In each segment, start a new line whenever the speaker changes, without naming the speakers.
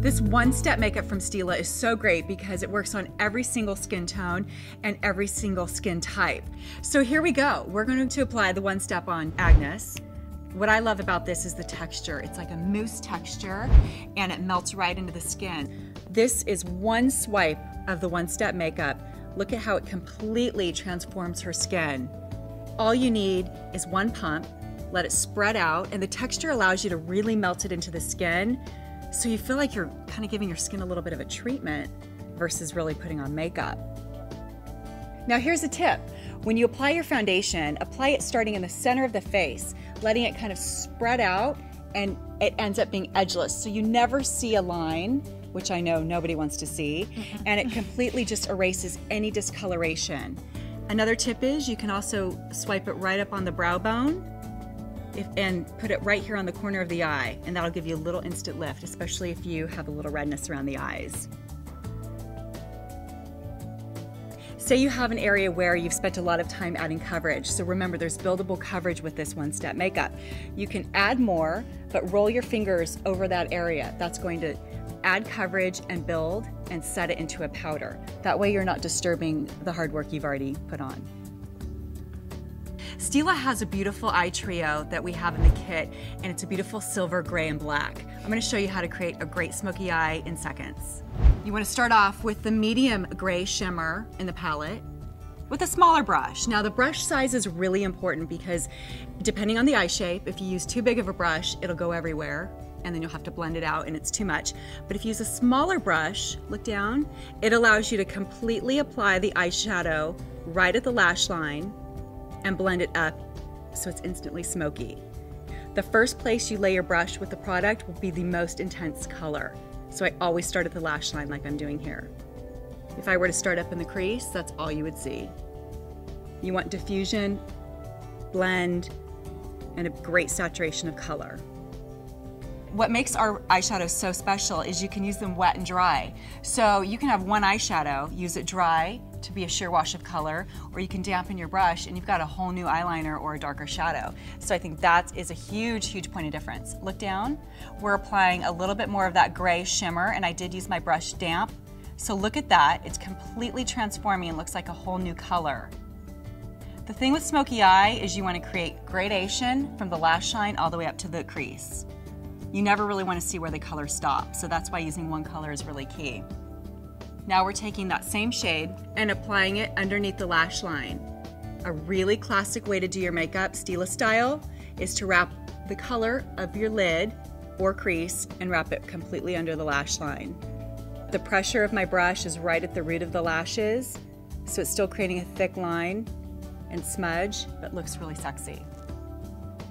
This one-step makeup from Stila is so great because it works on every single skin tone and every single skin type. So here we go. We're going to apply the one step on Agnes. What I love about this is the texture. It's like a mousse texture and it melts right into the skin. This is one swipe of the one-step makeup. Look at how it completely transforms her skin. All you need is one pump, let it spread out, and the texture allows you to really melt it into the skin. So you feel like you're kind of giving your skin a little bit of a treatment versus really putting on makeup. Now here's a tip. When you apply your foundation, apply it starting in the center of the face, letting it kind of spread out, and it ends up being edgeless. So you never see a line, which I know nobody wants to see, and it completely just erases any discoloration. Another tip is you can also swipe it right up on the brow bone and put it right here on the corner of the eye, and that'll give you a little instant lift, especially if you have a little redness around the eyes. Say you have an area where you've spent a lot of time adding coverage, so remember there's buildable coverage with this one-step makeup. You can add more, but roll your fingers over that area. That's going to add coverage and build and set it into a powder. That way you're not disturbing the hard work you've already put on. Stila has a beautiful eye trio that we have in the kit, and it's a beautiful silver, gray, and black. I'm going to show you how to create a great smoky eye in seconds. You want to start off with the medium gray shimmer in the palette with a smaller brush. Now the brush size is really important because depending on the eye shape, if you use too big of a brush, it'll go everywhere and then you'll have to blend it out and it's too much. But if you use a smaller brush, look down, it allows you to completely apply the eyeshadow right at the lash line and blend it up so it's instantly smoky. The first place you lay your brush with the product will be the most intense color. So I always start at the lash line like I'm doing here. If I were to start up in the crease, that's all you would see. You want diffusion, blend, and a great saturation of color. What makes our eyeshadows so special is you can use them wet and dry. So you can have one eyeshadow, use it dry to be a sheer wash of color, or you can dampen your brush and you've got a whole new eyeliner or a darker shadow. So I think that is a huge, huge point of difference. Look down, we're applying a little bit more of that gray shimmer, and I did use my brush damp. So look at that, it's completely transforming and looks like a whole new color. The thing with smoky eye is you want to create gradation from the lash line all the way up to the crease. You never really want to see where the color stops, so that's why using one color is really key. Now we're taking that same shade and applying it underneath the lash line. A really classic way to do your makeup, Stila style, is to wrap the color of your lid or crease and wrap it completely under the lash line. The pressure of my brush is right at the root of the lashes, so it's still creating a thick line and smudge, but looks really sexy.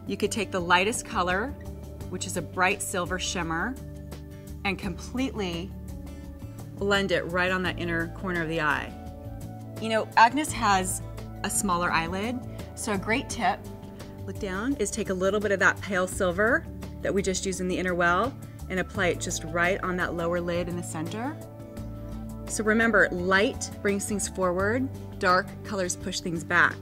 You could take the lightest color, which is a bright silver shimmer, and completely blend it right on that inner corner of the eye. You know, Agnes has a smaller eyelid, so a great tip, look down, is take a little bit of that pale silver that we just used in the inner well and apply it just right on that lower lid in the center. So remember, light brings things forward, dark colors push things back.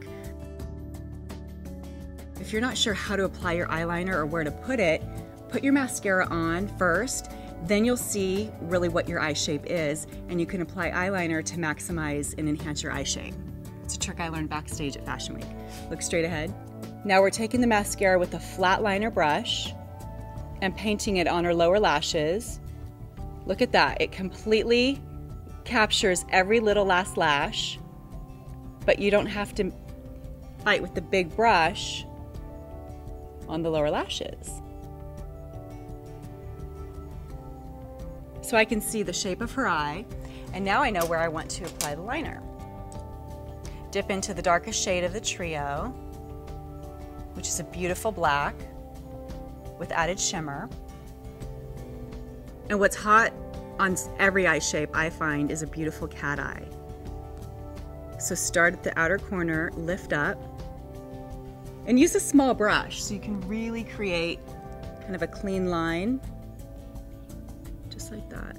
If you're not sure how to apply your eyeliner or where to put it, put your mascara on first, then you'll see really what your eye shape is, and you can apply eyeliner to maximize and enhance your eye shape. It's a trick I learned backstage at Fashion Week. Look straight ahead. Now we're taking the mascara with a flat liner brush and painting it on her lower lashes. Look at that, it completely captures every little last lash, but you don't have to fight with the big brush on the lower lashes. So I can see the shape of her eye, and now I know where I want to apply the liner. Dip into the darkest shade of the trio, which is a beautiful black with added shimmer. And what's hot on every eye shape, I find, is a beautiful cat eye. So start at the outer corner, lift up, and use a small brush so you can really create kind of a clean line. Just like that.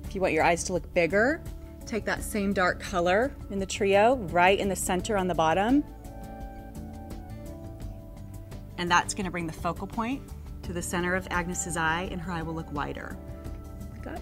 If you want your eyes to look bigger, take that same dark color in the trio right in the center on the bottom. And that's going to bring the focal point to the center of Agnes's eye, and her eye will look wider. Good.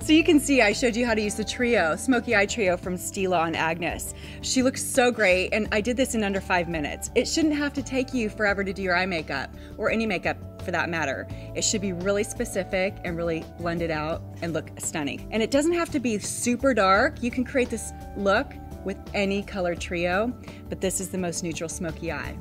So you can see I showed you how to use the trio, smoky eye trio from Stila on Agnes. She looks so great, and I did this in under 5 minutes. It shouldn't have to take you forever to do your eye makeup, or any makeup for that matter. It should be really specific and really blended out and look stunning. And it doesn't have to be super dark. You can create this look with any color trio, but this is the most neutral smoky eye.